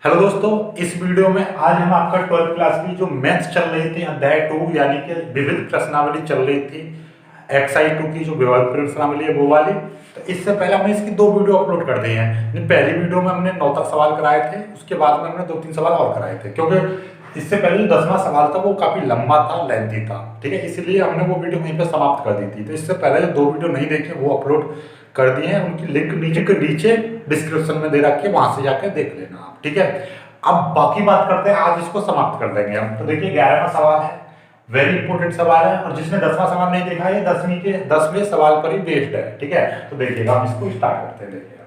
Hello दोस्तों, इस video में आज हम आपका 12th क्लास की जो मैथ्स चल रही थी अध्याय 2 यानी कि विविध प्रश्नावली चल रही थी एक्सरसाइज 2 की जो विविध प्रश्नावली है वो वाली। तो इससे पहले हमने इसकी 2 वीडियो अपलोड कर दी हैं। पहली वीडियो में हमने 9 तक सवाल कराए थे, उसके बाद में हमने 2-3 सवाल और कराए थे क्योंकि इससे पहले जो 10वां सवाल था वो काफी लंबा था, लेंथी था। ठीक है, इसलिए हमने वो वीडियो वहीं पर समाप्त कर दी थी। तो इससे पहले जो 2 वीडियो नहीं देखे वो अपलोड कर दिए हैं, उनकी लिंक नीचे डिस्क्रिप्शन में दे रखी है, वहां से जाकर देख लेना आप। ठीक है, अब बाकी बात करते हैं, आज इसको समाप्त कर देंगे हम। तो देखिए 11वां सवाल है, वेरी इंपॉर्टेंट सवाल है और जिसने 10वां सवाल नहीं देखा है 10वीं के 10वें सवाल पर ही बेस्ड है। ठीक है, तो देखिएगा हम इसको स्टार्ट करते हैं। देखिएगा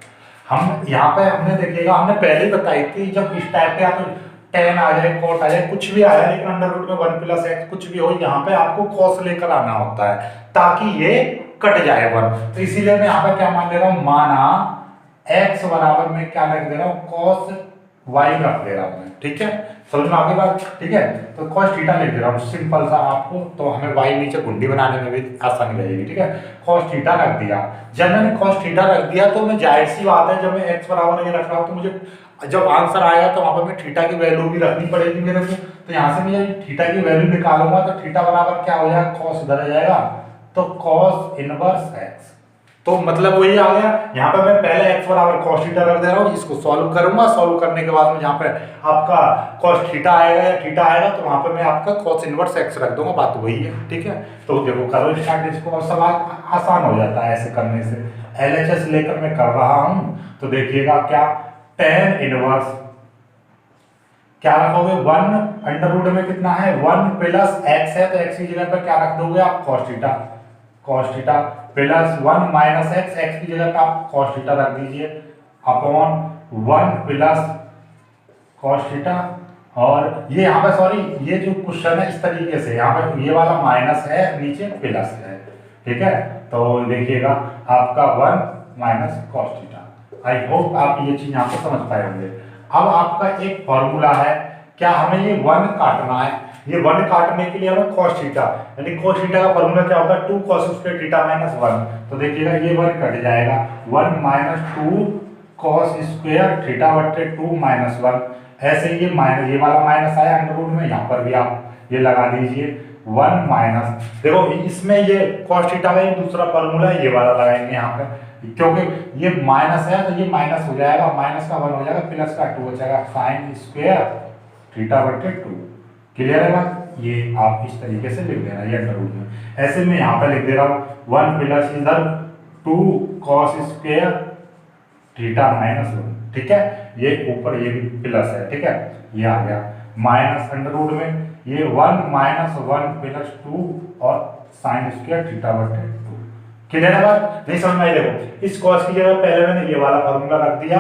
हम यहाँ पे हमने देखिएगा हमने पहले ही बताई थी, जब इस टाइप के आप टेन आ जाए, कॉट आ जाए, कुछ भी आया, लेकिन अंडर रूट में 1 + x कुछ भी हो, यहाँ पे आपको कॉस लेकर आना होता है ताकि ये कट जाए 1। तो इसीलिए मैं यहाँ पे क्या मान ले रहा हूँ, माना x बराबर में क्या रख दे रहा हूँ, कॉस y रख दे रहा हूँ मैं। ठीक है, समझ में आ गई बात। ठीक है, तो cos थीटा लिख दे रहा हूँ सिंपल सा आपको, तो हमें y नीचे गुंडी बनाने में भी आसानी रहेगी। ठीक है, cos थीटा रख दिया। जब मैंने cos थीटा रख दिया तो मैं जाहिर सी बात है, जब मैं x बराबर ये रख रहा हूँ तो मुझे जब आंसर आएगा तो वहां पर मैं थीटा की वैल्यू भी रखनी पड़ेगी मेरे को। तो यहाँ से मैं थीटा की वैल्यू निकालूंगा तो थीटा बराबर क्या हो जाएगा, cos इधर आ जाएगा तो cos इनवर्स x। तो मतलब वही आ गया। यहाँ पे मैं पहले x बराबर cos थीटा रख दे रहा हूँ, इसको सॉल्व करूंगा। सॉल्व करने के बाद में यहाँ पे आपका cos थीटा आएगा या थीटा आएगा तो वहां पे मैं आपका cos इनवर्स x रख दूंगा, बात वही है। ठीक है, तो देखो करो स्टार्ट इसको, और सवाल आसान हो जाता है ऐसे करने से। LHS लेकर मैं कर रहा हूं, तो देखिएगा क्या, tan इनवर्स क्या रखोगे, 1 अंडर रूट में कितना है 1 + x है, तो x की जगह पर क्या रख दोगे आप, cos theta plus 1 - x, x की जगह पे आप cos थीटा रख दीजिए अपॉन 1 + cos थीटा। और ये यहाँ पे सॉरी, ये जो क्वेश्चन है इस तरीके से, यहाँ पे ये वाला माइनस है, नीचे प्लस है। ठीक है, तो देखिएगा आपका 1 - cos थीटा। आई होप आप ये चीज यहाँ पे समझ पाए होंगे। अब आपका एक फॉर्मूला है, क्या हमें ये 1 काटना है, ये 1 काटने के लिए हमें cos थीटा, यानी cos थीटा का फॉर्मूला क्या होता है, 2 cos स्क्वायर थीटा माइनस 1। तो देखिएगा ये 1 कट जाएगा, 1 - 2 cos स्क्वायर थीटा बटे 2 - 1। ऐसे ये माइनस, ये वाला माइनस आया अंडर रूट में, यहाँ पर भी आप ये लगा दीजिए 1 माइनस, देखो इसमें ये cos थीटा का दूसरा फॉर्मूला ये वाला लगाएंगे यहाँ पे, क्योंकि ये माइनस है तो ये माइनस हो जाएगा, माइनस का 1 हो जाएगा, प्लस का 2 हो जाएगा, साइन स्क्वायर थीटा बटे 2। क्लियर है बात, ये आप इस तरीके से लिख देना ये अंडर रूट में। ऐसे में यहाँ पे लिख दे रहा हूँ 1 + इधर 2 cos स्क्वायर थीटा माइनस 1। ठीक है, ये ऊपर ये भी प्लस है। ठीक है, ये आ गया माइनस अंडर रूट में ये 1 - 1 + 2 और साइन स्क्वायर थीटा बटे 2। क्लियर है बात, नहीं समझ में आई। देखो इस cos की जगह पहले मैंने ये वाला फॉर्मूला रख दिया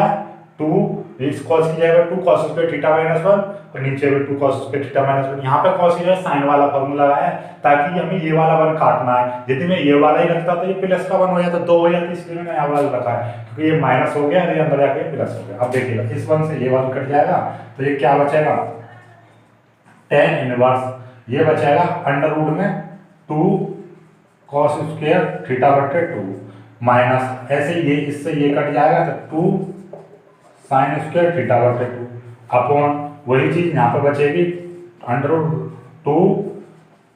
2, इस cos की जगह 2 cos स्क्वायर थीटा माइनस 1 और नीचे भी 2 cos स्क्वायर थीटा माइनस 1। यहाँ पे cos की जगह साइन वाला फॉर्मूला लगाया ताकि हमें ये वाला 1 काटना है। यदि मैं ये वाला ही रखता तो ये प्लस का 1 हो जाता, 2 हो जाती, इसलिए मैंने यहाँ वाला रखा है क्योंकि ये माइनस हो गया, ये अंदर जाके प्लस हो गया। अब देखिएगा इस 1 से ये 1 कट जाएगा तो ये क्या बचेगा, tan इनवर्स ये बचेगा अंडर रूट में 2 cos स्क्वायर थीटा बटे 2 माइनस, ऐसे ये इससे ये कट जाएगा तो 2 साइन स्क्वायर थीटा बटे 2 अपॉन वही चीज यहाँ पे बचेगी under root 2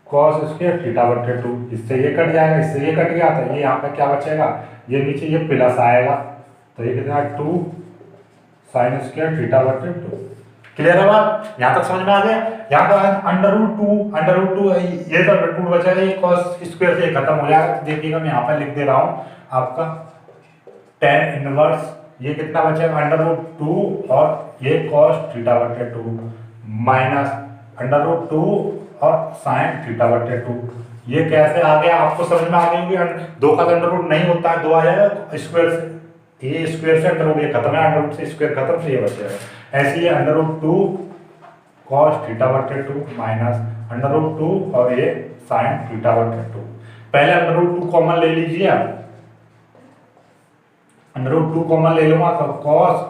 cos square theta बटे 2। इससे ये कट जाएगा, इससे ये कट गया तो ये यहाँ पे क्या बचेगा, ये नीचे ये प्लस आएगा तो ये कितना 2 साइन स्क्वायर थीटा बटे 2। क्लियर है बात, यहाँ तक समझ में आ गया। यहाँ पर अंडर रूट टू ये तो अंडर रूट बचेगा, ये cos स्क्वायर से खत्म हो जाएगा। देखिएगा मैं यहाँ पर लिख दे रहा हूँ आपका tan इनवर्स ये कितना बचेगा अंडर रूट 2 और ये cos थीटा बटे 2 माइनस अंडर रूट 2 और साइन थीटा बटे 2। ये कैसे आ गया आपको समझ में आ गई होगी, 2 का अंडर रूट नहीं होता है, 2 आ जाएगा स्क्वायर से, ये स्क्वायर से अंडर रूट ये खत्म है, अंडर रूट से स्क्वायर खत्म, से ये बचेगा। ऐसे ही अंडर रूट 2 cos थीटा बटे 2 माइनस अंडर रूट 2 और ये साइन थीटा बटे 2। पहले अंडर रूट 2 कॉमन ले लीजिए आप, अंडर रूट 2 कॉमन ले लूंगा तो cos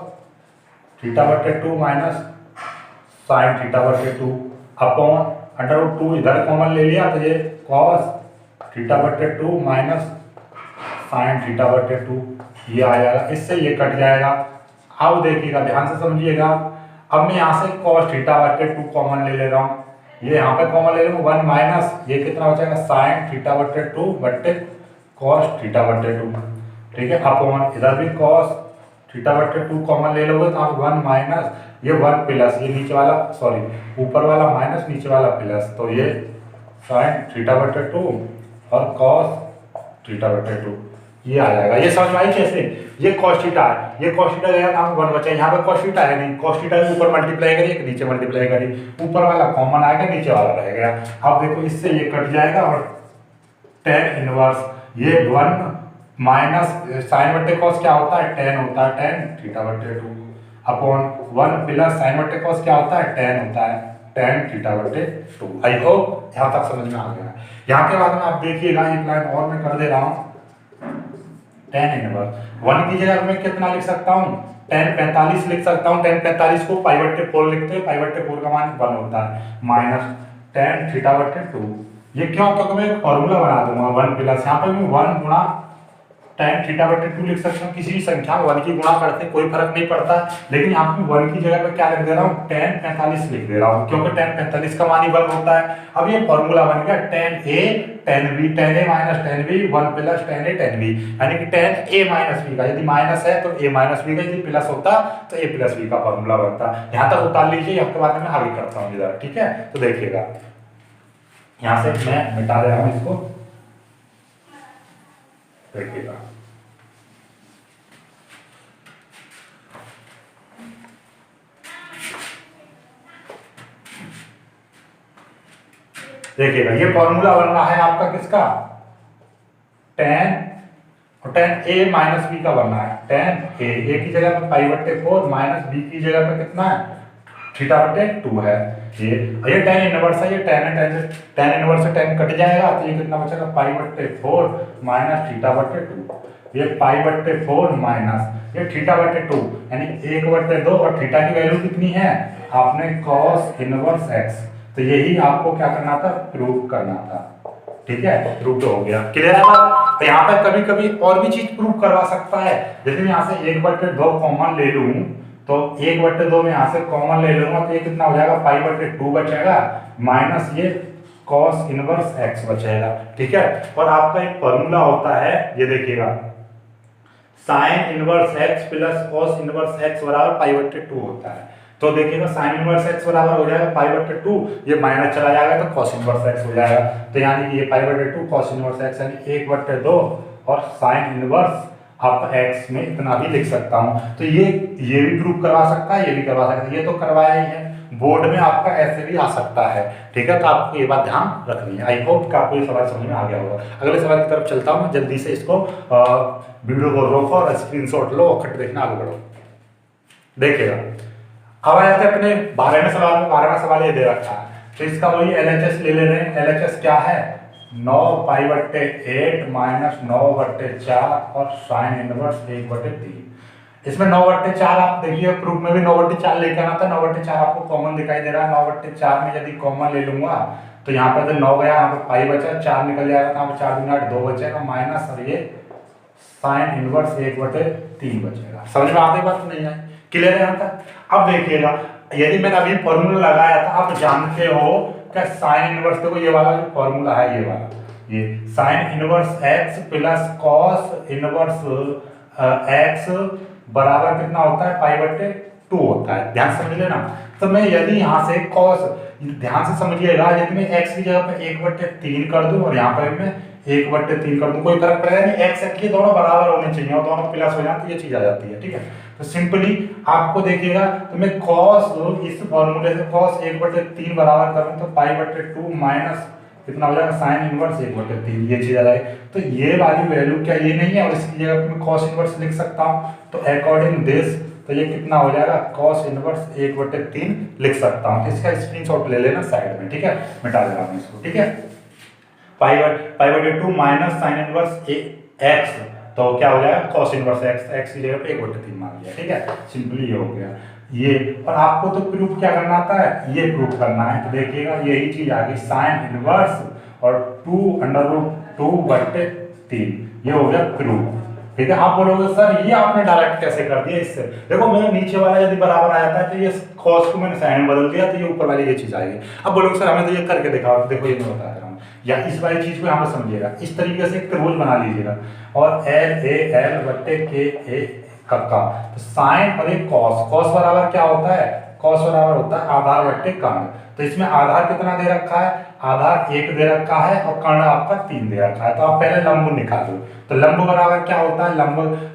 थीटा बटे 2 माइनस साइन थीटा बटे 2 अपॉन अंडर रूट 2 इधर कॉमन ले लिया तो ये cos थीटा बटे 2 माइनस साइन थीटा बटे 2 ये आ जाएगा, इससे ये कट जाएगा। अब देखिएगा ध्यान से समझिएगा, अब मैं यहाँ से cos थीटा बटे 2 कॉमन ले रहा हूँ, ये यहाँ पे कॉमन ले लूँ 1 माइनस ये कितना हो जाएगा sin थीटा बटे 2 बटे cos थीटा बटे 2, ठीक है, अपॉन इधर भी cos थीटा बटे 2 कॉमन ले लोगे तो आप 1 माइनस ये 1 प्लस ये नीचे वाला सॉरी ऊपर वाला माइनस नीचे वाला प्लस, तो ये sin थीटा बटे 2 और cos थीटा बटे 2 ये आ जाएगा। ये समझ में आई कैसे? ये cos थीटा है, ये cos थीटा गया था 1 बचा, यहाँ पे cos थीटा है नहीं, cos थीटा के ऊपर मल्टीप्लाई करिए कि नीचे मल्टीप्लाई करिए, ऊपर वाला कॉमन आएगा नीचे वाला रह गया। अब देखो इससे ये कट जाएगा और tan इनवर्स ये 1 माइनस sin बटे cos क्या होता है tan होता है tan थीटा बटे 2 अपॉन 1 प्लस sin बटे cos क्या होता है tan होता है tan थीटा बटे 2। आई होप यहाँ तक समझ में आ गया। यहाँ के बाद में आप देखिएगा एक लाइन और मैं कर दे रहा हूँ, tan इनवर्स 1 की जगह मैं कितना लिख सकता हूँ tan 45 लिख सकता हूँ, tan 45 को पाई बटे 4 लिखते हैं, पाई बटे 4 का मान 1 होता है माइनस tan थीटा बटे 2। ये क्यों? क्योंकि मैं एक फॉर्मूला बना दूंगा 1 प्लस यहाँ पे मैं 1 गुणा tan थीटा बटे 2 लिख सकता हूँ, किसी भी संख्या 1 की गुणा करते कोई फर्क नहीं पड़ता, लेकिन यहाँ पे 1 की जगह पे क्या लिख दे रहा हूँ tan 45 लिख दे रहा हूँ, क्योंकि tan 45 का मान ही 1 होता है। अब ये फॉर्मूला बन गया tan a tan b, tan a minus tan b 1 plus tan a tan b, यानी कि tan a माइनस b का यदि माइनस है तो a माइनस b का, यदि प्लस होता तो a प्लस b का फॉर्मूला बनता। यहाँ तक उतार लीजिए, आपके बाद में आगे करता हूँ इधर, ठीक है। तो देखिएगा यहाँ से मैं मिटा दे रहा हूँ इसको, देखिएगा देखिएगा ये फॉर्मूला बन रहा है आपका किसका tan और tan a माइनस b का बनना है, tan a की जगह पे पाई बट्टे 4 माइनस b की जगह पे कितना है थीटा बट्टे 2 है। ये tan इनवर्स है, ये tan इनवर्स से tan कट जाएगा तो ये कितना बचेगा पाई बट्टे 4 माइनस थीटा बट्टे 2, ये पाई बट्टे 4 माइनस ये थीटा बट्टे 2 यानी 1 बट्टे 2 और थीटा की वैल्यू कितनी है आपने cos इनवर्स x, तो यही आपको क्या करना था प्रूव करना था, ठीक है। प्रूव तो हो गया, क्लियर है बात। तो यहाँ पे कभी कभी और भी चीज प्रूव करवा सकता है, जैसे मैं यहाँ से 1 बट्टे 2 कॉमन ले लूं तो 1 बट्टे 2 में यहाँ से कॉमन ले लूंगा तो ये कितना हो जाएगा पाई बट्टे 2 बचेगा माइनस ये cos इनवर्स x बचेगा, ठीक है। और आपका एक फॉर्मूला होता है, ये देखिएगा sin inverse x plus cos inverse x बराबर पाई बट्टे 2 होता है। तो देखिएगा sin इनवर्स x बराबर हो जाएगा पाई बट्टे 2, ये माइनस चला जाएगा तो cos इनवर्स x हो जाएगा, तो यानी कि ये पाई बट्टे 2 cos इनवर्स x यानी 1 बट्टे 2 और sin इनवर्स आपका x में इतना भी लिख सकता हूँ। तो ये भी प्रूव करवा सकता है, ये भी करवा सकता है, ये तो करवाया ही है, बोर्ड में आपका ऐसे भी आ सकता है, ठीक है। तो आपको ये बात ध्यान रखनी है। आई होप कि आपको ये सवाल समझ में आ गया होगा। अगले सवाल की तरफ चलता हूँ, जल्दी से इसको वीडियो को रोको और स्क्रीनशॉट लो, अखट देखना, आगे बढ़ो। देखिएगा अब आया था अपने 12वें सवाल ये दे रखा है, तो इसका वही LHS ले रहे हैं। LHS क्या है 9 पाई बट्टे 8 माइनस 9 बट्टे 4 और साइन इनवर्स 1 बट्टे 3। इसमें 9 बट्टे 4 आप देखिए प्रूफ में भी 9 बट्टे 4 लेके आना था, 9 बट्टे 4 आपको कॉमन दिखाई दे रहा है। 9 बट्टे 4 में यदि कॉमन ले लूंगा तो यहाँ पर तो 9 गया, यहाँ पर पाई बचा, 4 निकल जाएगा, यहाँ पर 4 दूना 2 बचेगा माइनस और ये साइन इनवर्स 1 बटे 3 बचेगा। समझ में आती बात नहीं है, क्लियर है यहाँ तक। अब देखिएगा यदि मैंने अभी फॉर्मूला लगाया था, आप जानते हो क्या साइन इनवर्स, देखो ये वाला जो फॉर्मूला है ये वाला, ये sine inverse x plus cos inverse x बराबर कितना होता है पाई बट्टे 2 होता है। ध्यान से समझ लेना। तो मैं यदि यहाँ से कॉस, ध्यान से समझिएगा, यदि मैं x की जगह पे 1 बट्टे 3 कर दूं और यहाँ पर मैं 1 बट्टे 3 कर दूं, कोई फर्क पड़ेगा नहीं, x की दोनों बराबर होने चाहिए और दोनों प्लस हो जाए तो ये चीज आ जाती है, ठीक है। तो सिंपली आपको देखिएगा, तो मैं cos इस फॉर्मूले से cos 1 बटे 3 बराबर करूं तो पाई बटे 2 माइनस कितना हो जाएगा साइन इनवर्स 1 बटे 3, ये चीज आ जाएगी। तो ये वाली वैल्यू क्या ये नहीं है, और इसकी जगह पे मैं cos इनवर्स लिख सकता हूं, तो अकॉर्डिंग दिस तो ये कितना हो जाएगा cos इनवर्स 1 बटे 3 लिख सकता हूं। तो इसका स्क्रीनशॉट ले लेना साइड में, ठीक है, मिटा देना इसको, ठीक है। पाई बटे 2 माइनस साइन इनवर्स x, तो क्या हो जाएगा cos इनवर्स x की जगह पे 1 बटे 3 मान लिया, ठीक है। सिंपली ये हो गया ये। और आपको तो प्रूफ क्या करना आता है, ये प्रूफ करना है। तो देखिएगा यही चीज आ गई साइन इनवर्स और 2 अंडर रूट 2 बटे 3, ये हो गया प्रूफ, ठीक है। आप बोलोगे सर ये आपने डायरेक्ट कैसे कर दिया इससे, देखो मेरा नीचे वाला यदि बराबर आया था तो ये cos को मैंने sin में बदल दिया तो ये ऊपर वाली ये चीज आएगी। अब बोलोगे सर हमें तो ये करके दिखाओ, देखो ये मैं बता रहा हूँ, या इस वाली चीज को यहाँ पे समझिएगा, इस तरीके से एक त्रिभुज बना लीजिएगा और एल ए एल बट्टे के ए का तो साइन और एक कॉस, कॉस बराबर क्या होता है, कॉस बराबर होता है आधार बट्टे कर्ण। तो इसमें आधार कितना दे रखा है, आधार 1 दे रखा है और कर्ण आपका 3 दे रखा है। तो आप पहले लंब निकालो, तो लंब बराबर क्या होता है,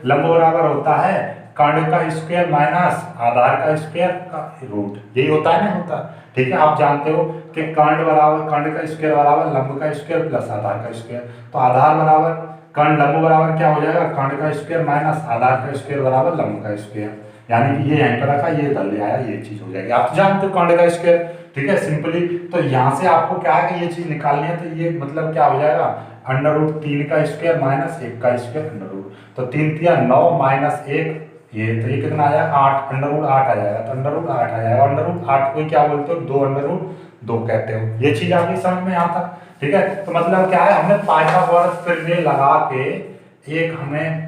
लंब बराबर होता है कर्ण का स्क्वायर माइनस आधार का स्क्वायर का रूट, यही होता है ना, होता है। ठीक है, आप जानते हो कि कर्ण का स्क्वायर बराबर लंब का स्क्वायर प्लस आधार का स्क्वायर, तो आधार बराबर कर्ण लंब बराबर क्या हो जाएगा, कर्ण का स्क्वायर माइनस आधार का स्क्वायर बराबर लंब का स्क्वायर, यानी कि ये यहीं पर रखा, ये इधर ले आया, ये चीज हो जाएगी। आप जानते हो कर्ण का स्क्वायर, ठीक है, सिंपली। तो यहाँ से आपको क्या है कि ये चीज निकालनी है, तो ये मतलब क्या हो जाएगा, √3 का स्क्वायर माइनस 1 का स्क्वायर √, तो 3 तिया 9 माइनस 1 ये, तो ये कितना आया 8, √8 आ जाएगा, तो √8 आ जाएगा, और √8 को क्या बोलते हो, 2 कहते हो। ये चीज आपकी समझ में यहाँ तक, ठीक है। तो मतलब क्या है, हमने पाइथागोरस प्रमेय लगा के एक हमें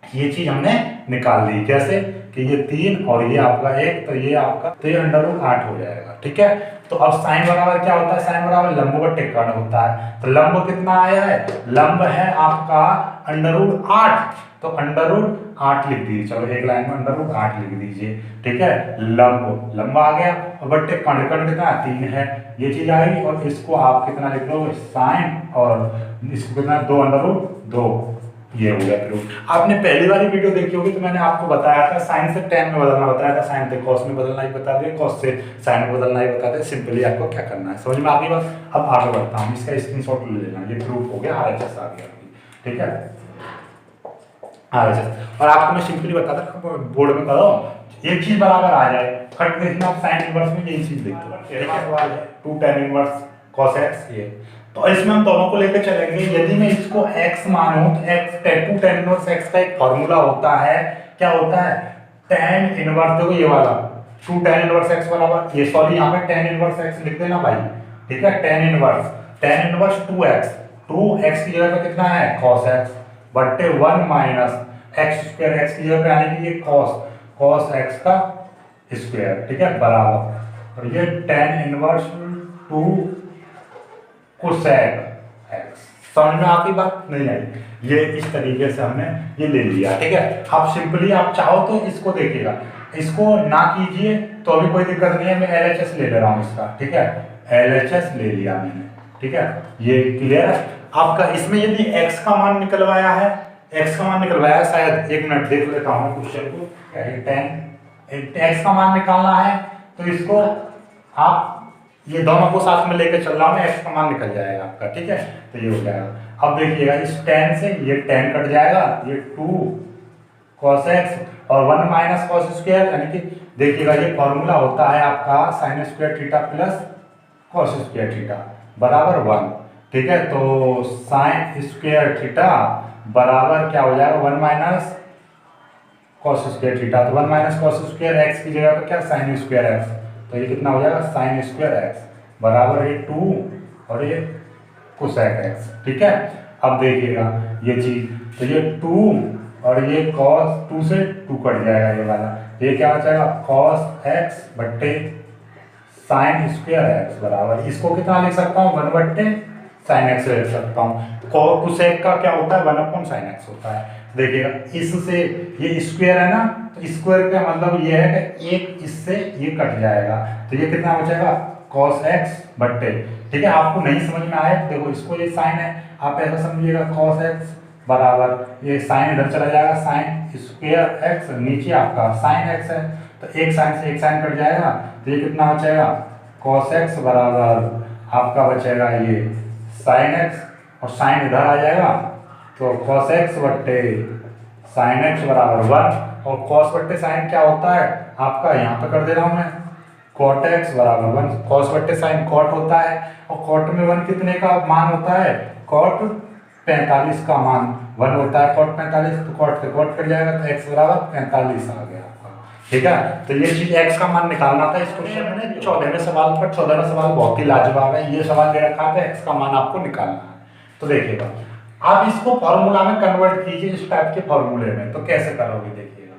ये चीज हमने निकाल ली, कैसे कि ये 3 और ये आपका 1, तो ये आपका तो ये √8 हो जाएगा, ठीक है। तो अब साइन बराबर क्या होता है, साइन बराबर लंब बट्टे कर्ण होता है। तो लंब कितना आया है, लंब है आपका √8, तो √8 लिख दीजिए, चलो एक लाइन में √8 लिख दीजिए, ठीक है। लंब आ गया और बट्टे कर्ण कितना 3 है, ये चीज आएगी। और इसको आप कितना लिख लोगे, साइन, और इसको कितना 2 ये हो गया प्रूफ। आपने पहली वाली वीडियो देखी होगी तो मैंने आपको बताया था साइन से tan में बदलना बताया था, साइन से cos में बदलना ही बता दिया, cos से साइन में बदलना ही बता दिया। सिंपली आपको क्या करना है, समझ में आ गई बात। अब आगे बढ़ता हूँ, इसका स्क्रीनशॉट ले लेना, ये प्रूफ हो गया, RHS आ गया, ठीक है, RHS। और आपको मैं सिंपली बताता बोर्ड में करो, एक चीज बराबर आ जाए, कट देखना आप साइन इनवर्स में यही चीज देखते हो, 2 tan इनवर्स cos x ये। तो इसमें हम दोनों को लेकर चलेंगे, यदि मैं इसको x मानूं तो x 2 tan इनवर्स x का एक फार्मूला होता है, क्या होता है, tan इनवर्स, देखो ये वाला 2 tan इनवर्स x बराबर, ये सॉरी यहाँ पे tan इनवर्स x लिख देना भाई, ठीक है, tan इनवर्स 2x की जगह पे कितना है cos x बट्टे 1 माइनस x स्क्वायर, x की जगह पे आने की ये cos x का स्क्वायर, ठीक है, बराबर, और ये tan इनवर्स 2 cosec x। समझ में आती बात नहीं आई, ये इस तरीके से हमने ये ले लिया, ठीक है। आप सिंपली आप चाहो तो इसको देखिएगा, इसको ना कीजिए तो अभी कोई दिक्कत नहीं है, मैं LHS ले रहा हूँ इसका, ठीक है, LHS ले लिया मैंने, ठीक है, ये क्लियर है आपका। इसमें यदि x का मान निकलवाया है, शायद 1 मिनट देख लेता हूँ क्वेश्चन को, 10 x का मान निकालना है, तो इसको आप ये दोनों को साथ में लेकर चल रहा हूं, x का मान निकल जाएगा आपका, ठीक है। तो ये हो जाएगा, अब देखिएगा इस tan से ये tan कट जाएगा, ये 2 cos x और 1 माइनस cos स्क्वायर, यानी कि देखिएगा ये फॉर्मूला होता है आपका sin square theta plus cos square theta बराबर 1, ठीक है। तो sin स्क्वायर थीटा बराबर क्या हो जाएगा, 1 माइनस cos स्क्वायर थीटा, तो 1 माइनस cos स्क्वायर x की जगह पर क्या sin स्क्वायर x, तो ये कितना हो जाएगा sin स्क्वायर x बराबर ये 2 और ये cosec x, ठीक है। अब देखिएगा ये चीज, तो ये 2 और ये cos 2 से 2 कट जाएगा, ये वाला, ये क्या हो जाएगा cos x बट्टे sin स्क्वायर x बराबर, इसको कितना लिख सकता हूँ 1 बट्टे sin x लिख सकता हूँ। cosec का क्या होता है 1/sin x होता है। देखिएगा इससे ये स्क्वायर है ना, तो स्क्वायर का मतलब ये है कि एक इससे ये कट जाएगा, तो ये कितना बचेगा cos x बट्टे, ठीक है। आपको नहीं समझ में आया देखो, इसको ये साइन है, आप ऐसा समझिएगा cos x बराबर ये साइन इधर चला जाएगा, sin स्क्वायर x, नीचे आपका sin x है, तो एक साइन से एक साइन कट जाएगा, तो ये कितना बचेगा cos x बराबर आपका बचेगा ये sin x, और साइन इधर आ जाएगा, तो cos x बट्टे sin x बराबर 1, और cos बट्टे sin क्या होता है आपका, यहाँ पे कर दे रहा हूँ मैं, cot x बराबर 1, cos बट्टे sin cot होता है, और cot में 1 कितने का मान होता है, cot 45 का मान 1 होता है, cot 45, तो cot से cot कट जाएगा, तो x बराबर 45 आ गया आपका, ठीक है। तो ये चीज x का मान निकालना था इस क्वेश्चन में। 14वें सवाल पर, 14वां सवाल बहुत ही लाजवाब है, ये सवाल दे रखा है x का मान आपको निकालना है। तो देखिएगा आप इसको फॉर्मूला में कन्वर्ट कीजिए इस टाइप के फॉर्मूले में, तो कैसे करोगे देखिएगा।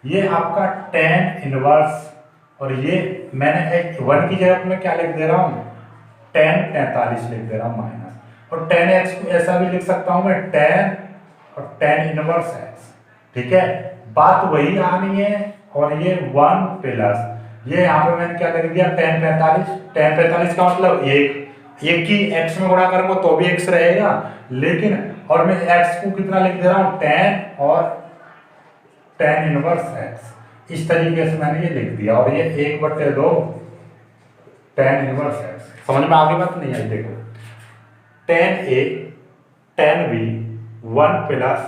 ये आपका tan इनवर्स, और ये मैंने एक 1 की जगह में क्या लिख दे रहा हूँ, tan 45 लिख दे रहा हूँ माइनस, और tan x को ऐसा भी लिख सकता हूँ मैं tan और tan इनवर्स x, ठीक है। बात वही आनी है, और ये 1 प्लस ये यहाँ पे मैंने क्या लिख दिया tan 45 का मतलब एक ही x में गुणा करूंगा तो भी x रहेगा, लेकिन और मैं x को कितना लिख दे रहा हूँ tan और tan इनवर्स x, इस तरीके से मैंने ये लिख दिया, और ये 1/2 tan इनवर्स x। समझ में आगे बात नहीं आई, देखो tan a tan b 1 plus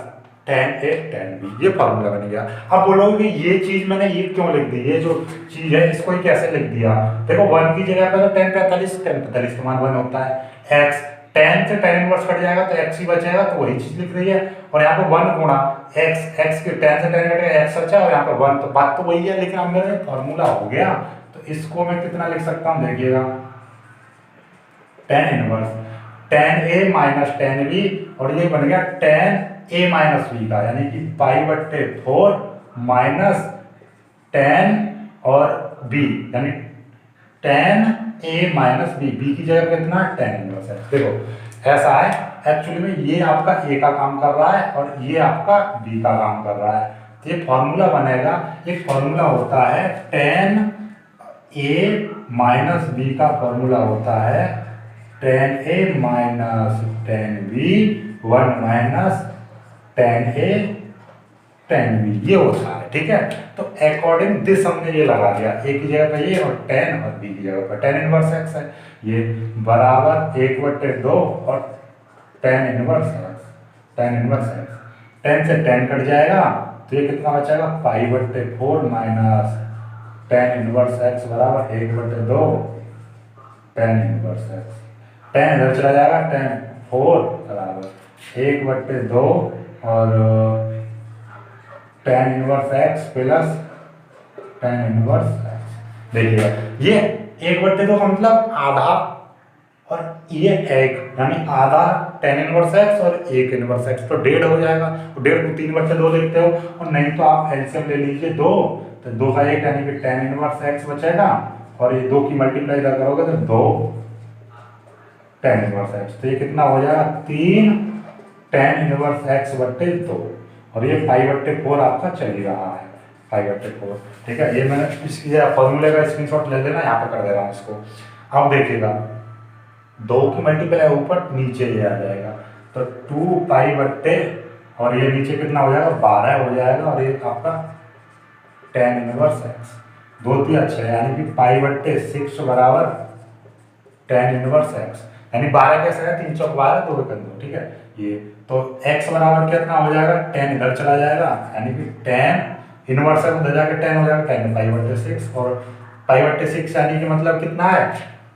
tan a tan b, ये फॉर्मूला बन गया। अब बोलोगे ये चीज मैंने ये क्यों लिख दी, ये जो चीज है इसको ही कैसे लिख दिया, देखो 1 की जगह पर तो tan 45 का मान 1 होता है, x tan से tan इनवर्स कट जाएगा तो x ही बचेगा, तो वही चीज लिख रही है, और यहाँ पे 1 गुणा x के tan से tan कटेगा x बचा, और यहाँ पे 1, तो बात तो वही है, लेकिन अब मेरा फॉर्मूला हो गया, तो इसको मैं कितना लिख सकता हूँ देखिएगा, tan inverse tan a minus tan b, और ये बन गया tan a माइनस b का, यानी कि π/4 माइनस tan और b, यानी tan a minus b, b की जगह कितना tan इनवर्स है। देखो ऐसा है एक्चुअली में, ये आपका a का काम कर रहा है और ये आपका b का काम कर रहा है, तो ये फॉर्मूला बनेगा, एक फॉर्मूला होता है tan a माइनस b का फॉर्मूला होता है tan a minus tan b 1 minus tan a tan b, ये होता है, ठीक है। तो अकॉर्डिंग दिस हमने ये लगा दिया, a की जगह पे ये और tan और b की जगह पे tan इनवर्स x है, ये बराबर 1/2 और tan इनवर्स x, tan से tan कट जाएगा तो ये कितना बचेगा π/4 माइनस tan इनवर्स x बराबर 1/2 tan इनवर्स x, tan इधर चला जाएगा tan 4 बराबर 1/2 और tan inverse x plus tan inverse x। देखिएगा ये 1/2 का मतलब आधा, और ये 1 यानी आधा tan इनवर्स x और 1 इनवर्स x, तो 1.5 हो जाएगा, तो 1.5 को 3/2 लिखते हो, और नहीं तो आप एलसीएम ले लीजिए 2, तो 2 का 1 यानी कि tan इनवर्स x बचेगा, और ये 2 की मल्टीप्लाई इधर करोगे तो 2 tan इनवर्स x, तो ये कितना हो जाएगा 3 tan इनवर्स x/2, और ये 5/4 आपका चल ही रहा है 5/4, ठीक है। ये मैंने इसकी फॉर्मूले का स्क्रीनशॉट ले लेना, यहाँ पे कर दे रहा हूँ इसको। अब देखिएगा 2 की मल्टीप्लाई ऊपर नीचे ये आ जाएगा, तो 2 और ये नीचे कितना हो जाएगा 12 हो जाएगा, और ये आपका tan इनवर्स x 2 3 6, यानी कि π/6 बराबर tan इनवर्स x, यानी 12 कैसे है 3 चौक 12 2 कर दो, ठीक है। ये तो x बराबर कितना हो जाएगा, tan इधर चला जाएगा, यानी कि tan इनवर्स है उधर जाके tan हो जाएगा tan π/6, और π/6 यानी कि मतलब कितना है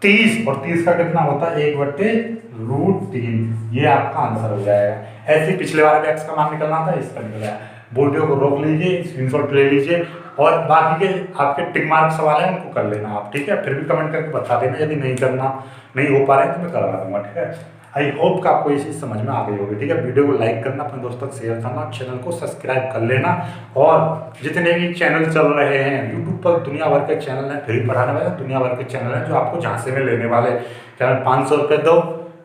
30, और 30 का कितना होता है 1/√3, ये आपका आंसर हो जाएगा। ऐसे पिछले वाले में x का मान निकलना था, इसका निकल गया। वीडियो को रोक लीजिए, स्क्रीनशॉट ले लीजिए, और बाकी के आपके टिक मार्क सवाल है उनको कर लेना आप, ठीक है। फिर भी कमेंट करके बता देना, यदि नहीं हो पा रहे तो मैं करवा दूंगा, ठीक है। आई होप कि आपको ये चीज़ समझ में आ गई होगी, ठीक है। वीडियो को लाइक करना, अपने दोस्तों को शेयर करना, चैनल को सब्सक्राइब कर लेना, और जितने भी चैनल चल रहे हैं यूट्यूब पर, दुनिया भर के चैनल हैं, फ्री पढ़ाने वाले दुनिया भर के चैनल हैं जो आपको झांसे में लेने वाले। चैनल 500 रुपये दो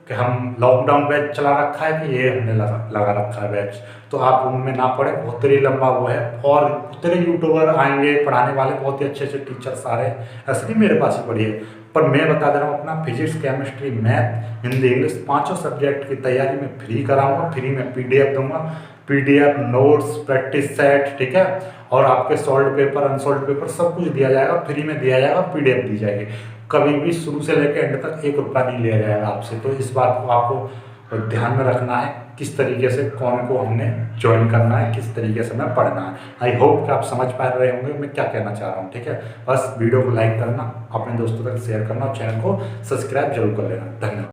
कि हम लॉकडाउन बैच चला रखा है, कि ये हमने लगा रखा है बैच, तो आप उनमें ना पढ़े, बहुत ही लंबा वो है, और उतने यूट्यूबर आएंगे पढ़ाने वाले, बहुत ही अच्छे अच्छे टीचर सारे, ऐसे नहीं मेरे पास ही पढ़िए, पर मैं बता दे रहा हूँ अपना physics chemistry math Hindi English 5 subject की तैयारी में फ्री कराऊंगा, फ्री में PDF दूंगा, PDF नोट्स प्रैक्टिस सेट, ठीक है, और आपके सॉल्व पेपर अनसॉल्व पेपर सब कुछ दिया जाएगा, फ्री में दिया जाएगा, PDF दी जाएगी, कभी भी शुरू से लेकर एंड तक 1 रुपया नहीं लिया जाएगा आपसे। तो इस बात को आपको ध्यान में रखना है, किस तरीके से कौन को हमने ज्वाइन करना है, किस तरीके से हमें पढ़ना है। आई होप कि आप समझ पा रहे होंगे मैं क्या कहना चाह रहा हूँ, ठीक है। बस वीडियो को लाइक करना, अपने दोस्तों तक शेयर करना, और चैनल को सब्सक्राइब जरूर कर लेना। धन्यवाद।